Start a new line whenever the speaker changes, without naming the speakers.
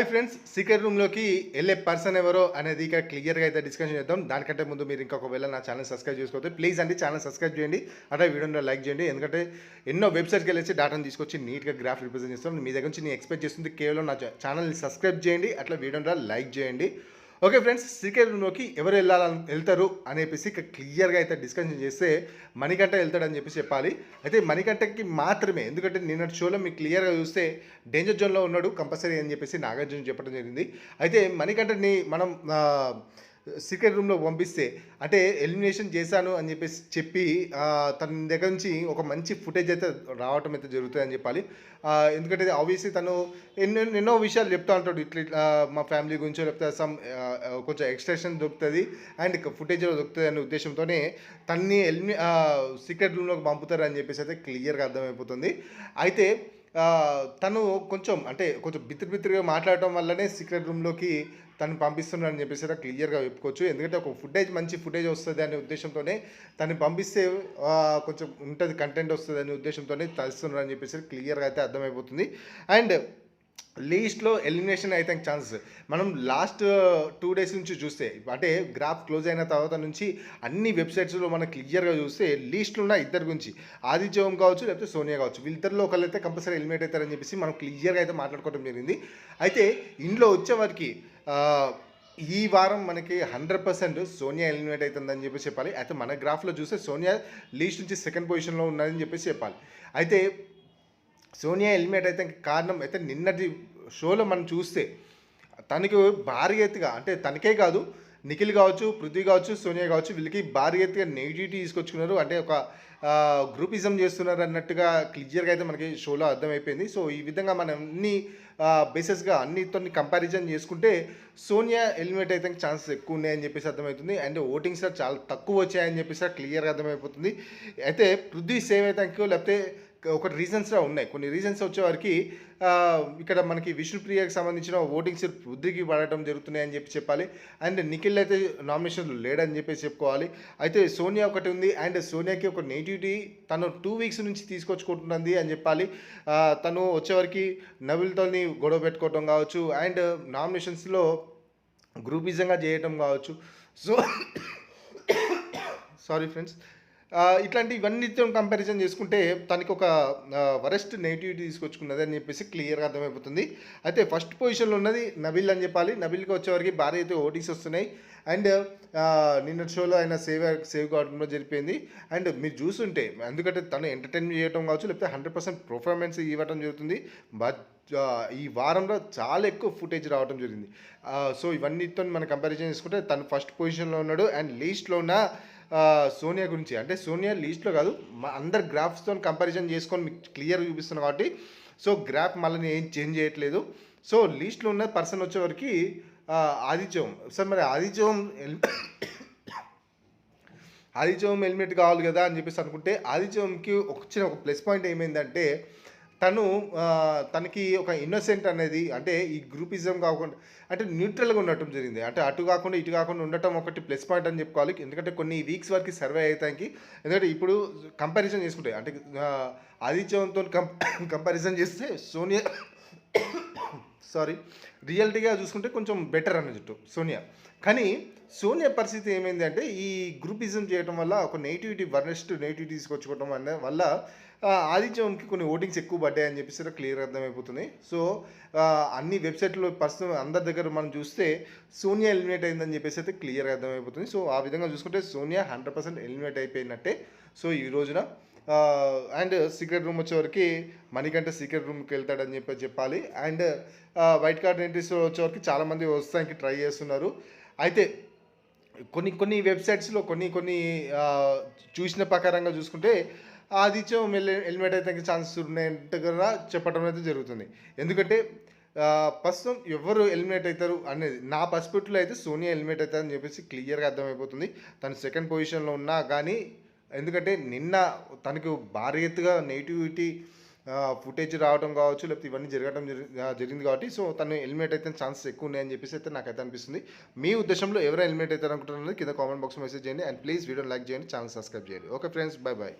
Hi friends, secret రూమ్లోకి వెళ్ళే person ఎవరో అనేది ఇక క్లియర్గా అయితే డిస్కషన్ చేద్దాం. దానికంటే ముందు మీరు ఇంకొకవేళ నా ఛానల్ సబ్స్క్రైబ్ చేసుకోవద్దు ప్లీజ్ అండి. ఛానల్ సబ్స్క్రైబ్ చేయండి, అదే వీడియోలో లైక్ చేయండి. ఎందుకంటే ఎన్నో వెబ్సైట్కి వెళ్ళేసి డాటాను తీసుకొచ్చి నీట్గా గ్రాఫ్ రిప్రజెంట్ చేస్తాం. మీ దగ్గర నుంచి నేను ఎక్స్పెక్ట్ చేస్తుంది కేవలం నా ఛానల్ని సబ్స్క్రైబ్ చేయండి, అట్లా వీడియోలో లైక్ చేయండి. ఓకే ఫ్రెండ్స్, సీక్రెట్ రూమ్లోకి ఎవరు వెళ్తారు అనేసి ఇక క్లియర్గా అయితే డిస్కషన్ చేస్తే మణికంఠ వెళ్తాడని చెప్పాలి. అయితే మణికంఠకి మాత్రమే, ఎందుకంటే నిన్నటి షోలో మీకు క్లియర్గా చూస్తే డేంజర్ జోన్లో ఉన్నాడు కంపల్సరీ అని నాగార్జున చెప్పడం జరిగింది. అయితే మణికంఠని మనం సీక్రెట్ రూమ్లో పంపిస్తే అంటే ఎలిమినేషన్ చేశాను అని చెప్పి తన దగ్గర నుంచి ఒక మంచి ఫుటేజ్ అయితే రావటం అయితే జరుగుతుంది అని చెప్పాలి. ఎందుకంటే ఆబ్వియస్లీ తను ఎన్నో విషయాలు చెప్తూ ఉంటాడు, ఇట్లా మా ఫ్యామిలీ గురించో లేకపోతే కొంచెం ఎక్స్ట్రాక్షన్ దొరుకుతుంది అండ్ ఫుటేజ్లో దొరుకుతుంది అనే ఉద్దేశంతోనే తన్ని సీక్రెట్ రూమ్లోకి పంపుతారు అని అయితే క్లియర్గా అర్థమైపోతుంది. అయితే తను కొంచెం బిత్తిరిగా మాట్లాడటం వల్లనే సీక్రెట్ రూమ్లోకి తను పంపిస్తున్నాడని క్లియర్గా చెప్పుకోవచ్చు. ఎందుకంటే ఒక మంచి ఫుటేజ్ వస్తుంది అనే ఉద్దేశంతోనే తను పంపిస్తే కొంచెం ఉంటుంది, కంటెంట్ వస్తుంది అనే ఉద్దేశంతోనే తలుస్తున్నారని క్లియర్గా అయితే అర్థమైపోతుంది. అండ్ లీస్ట్లో ఎలిమినేషన్ అయితే ఛాన్సెస్ మనం లాస్ట్ 2 days నుంచి చూస్తే, అంటే గ్రాఫ్ క్లోజ్ అయిన తర్వాత నుంచి అన్ని వెబ్సైట్స్లో మనం క్లియర్గా చూస్తే లీస్ట్లో ఉన్న ఇద్దరు గురించి ఆదిత్య ఓం కావచ్చు లేకపోతే సోనియా కావచ్చు, వీళ్ళిద్దరిలో ఒకళ్ళైతే కంపల్సరీ ఎలిమినేట్ అవుతారని మనం క్లియర్గా అయితే మాట్లాడుకోవడం జరిగింది. అయితే ఇంట్లో వచ్చేవారికి ఈ వారం మనకి 100% సోనియా ఎలిమినేట్ అవుతుందని చెప్పాలి. అయితే మన గ్రాఫ్లో చూస్తే సోనియా లీస్ట్ నుంచి సెకండ్ పొజిషన్లో ఉన్నదని చెప్పాలి. అయితే సోనియా ఎలిమినేట్ అయితే కారణం అయితే నిన్నటి షోలో మనం చూస్తే తనకు భారీ ఎత్తుగా, అంటే తనకే కాదు నిఖిల్ కావచ్చు, పృథ్వీ కావచ్చు, సోనియా కావచ్చు, వీళ్ళకి భారీ ఎత్తుగా నెగిటివిటీ తీసుకొచ్చుకున్నారు. అంటే ఒక గ్రూపిజం చేస్తున్నారు అన్నట్టుగా క్లియర్గా అయితే మనకి షోలో అర్థమైపోయింది. సో ఈ విధంగా మనం అన్ని బేసెస్గా అన్నితో కంపారిజన్ చేసుకుంటే సోనియా ఎలిమినేట్ అయితే ఛాన్సెస్ ఎక్కువ ఉన్నాయని అర్థమవుతుంది. అండ్ ఓటింగ్స్ చాలా తక్కువ వచ్చాయని క్లియర్గా అర్థమైపోతుంది. అయితే పృథ్వీ సేవ్ అయితే లేకపోతే ఒక రీజన్స్లో ఉన్నాయి, కొన్ని రీజన్స్ వచ్చేవారికి ఇక్కడ మనకి విష్ణుప్రియకి సంబంధించిన ఓటింగ్స్ పృథ్వీకి పడటం జరుగుతున్నాయని చెప్పాలి. అండ్ నిఖిల్ అయితే నామినేషన్లు లేడని చెప్పుకోవాలి. అయితే సోనియా ఒకటి ఉంది, అండ్ సోనియాకి ఒక నెగిటివిటీ తను 2 weeks నుంచి తీసుకొచ్చుకుంటున్నది అని చెప్పాలి. తను వచ్చేవరకు నవిల్తో గొడవ పెట్టుకోవటం కావచ్చు, అండ్ నామినేషన్స్లో గ్రూపిజంగా చేయటం కావచ్చు. సో సారీ ఫ్రెండ్స్, ఇవన్నీతో కంపారిజన్ చేసుకుంటే తనకి ఒక వరెస్ట్ నెగిటివిటీ తీసుకొచ్చుకున్నది అని క్లియర్గా అర్థమైపోతుంది. అయితే ఫస్ట్ పొజిషన్లో ఉన్నది నబిల్ అని చెప్పాలి. నబిల్కి వచ్చేవారికి భారీ అయితే ఓటింగ్స్ వస్తున్నాయి. అండ్ నిన్న షోలో ఆయన సేవ్ కావడంలో జరిపోయింది. అండ్ మీరు చూస్తుంటే, ఎందుకంటే తను ఎంటర్టైన్ చేయడం కావచ్చు లేకపోతే 100% పర్ఫార్మెన్స్ ఇవ్వడం జరుగుతుంది. బట్ ఈ వారంలో చాలా ఎక్కువ ఫుటేజ్ రావడం జరిగింది. సో ఇవన్నీతో మనం కంపారిజన్ చేసుకుంటే తను ఫస్ట్ పొజిషన్లో ఉన్నాడు. అండ్ లీస్ట్లో ఉన్న సోనియా గురించి, అంటే సోనియా లీస్ట్లో కాదు, అందరు గ్రాఫ్స్తో కంపారిజన్ చేసుకొని మీకు క్లియర్గా చూపిస్తున్నాను కాబట్టి సో గ్రాఫ్ మళ్ళీ ఏం చేంజ్ చేయట్లేదు. సో లీస్ట్లో ఉన్న పర్సన్ వచ్చేవరకు ఆదిత్యం. సార్ మరి ఆదిత్యం ఎలిమినేట్ కావాలి కదా అని అనుకుంటే ఆదిత్యంకి వచ్చిన ఒక ప్లస్ పాయింట్ ఏమైందంటే తనకి ఒక ఇన్నోసెంట్ అనేది, అంటే ఈ గ్రూపిజం కాకుండా అంటే న్యూట్రల్గా ఉండటం జరిగింది. అంటే అటు కాకుండా ఇటు కాకుండా ఉండటం ఒకటి ప్లస్ పాయింట్ అని చెప్పుకోవాలి. ఎందుకంటే కొన్ని వీక్స్ వరకు సర్వే అవుతానికి, ఎందుకంటే ఇప్పుడు కంపారిజన్ చేసుకుంటే అంటే ఆదిత్యంతో కంపారిజన్ చేస్తే సోనియా రియాలిటీగా చూసుకుంటే కొంచెం బెటర్ అన్నట్టు సోనియా. కానీ సోనియా పరిస్థితి ఏమైంది అంటే ఈ గ్రూపిజం చేయడం వల్ల ఒక వరస్ట్ నెగిటివిటీ తీసుకొచ్చుకోవడం వల్ల ఆదిత్యంకి కొన్ని ఓటింగ్స్ ఎక్కువ పడ్డాయని క్లియర్ అర్థమైపోతుంది. సో అన్ని వెబ్సైట్లో అందరి దగ్గర మనం చూస్తే సోనియా ఎలిమినేట్ అయిందని అయితే క్లియర్గా అర్థమైపోతుంది. సో ఆ విధంగా చూసుకుంటే సోనియా 100% ఎలిమినేట్ అయిపోయినట్టే. సో ఈ రోజున అండ్ సీక్రెట్ రూమ్ వచ్చేవరకు మణికంఠ సీక్రెట్ రూమ్కి వెళ్తాడని చెప్పాలి. అండ్ వైట్ కార్డ్ ఎంట్రీస్ వచ్చేవరకు చాలామంది వస్తానికి ట్రై చేస్తున్నారు. అయితే కొన్ని వెబ్సైట్స్లో కొన్ని చూసిన ప్రకారంగా చూసుకుంటే ఆదిత్యం ఎలిమినేట్ అయితే ఛాన్సెస్ ఉన్నాయంటగా చెప్పడం అయితే జరుగుతుంది. ఎందుకంటే ప్రస్తుతం ఎవరు ఎలిమినేట్ అవుతారు అనేది నా పర్స్పెక్టివ్లో అయితే సోనియా ఎలిమినేట్ అవుతారని క్లియర్గా అర్థమైపోతుంది. తను సెకండ్ పొజిషన్లో ఉన్నా కానీ, ఎందుకంటే నిన్న తనకు భారీ ఎత్తుగా నెగిటివిటీ ఫుటేజ్ రావడం కావచ్చు లేకపోతే ఇవన్నీ జరిగింది కాబట్టి సో తను ఎలిమినేట్ అయితే ఛాన్సెస్ ఎక్కువ ఉన్నాయని అయితే నాకైతే అనిపిస్తుంది. మీ ఉద్దేశంలో ఎవరు ఎలిమినేట్ అవుతారు అనుకుంటున్నారు కింద కామెంట్ బాక్స్ మెసేజ్ చేయండి. అండ్ ప్లీజ్ వీడియోని లైక్ చేయండి, ఛానల్ సబ్స్క్రైబ్ చేయండి. Okay friends, bye bye.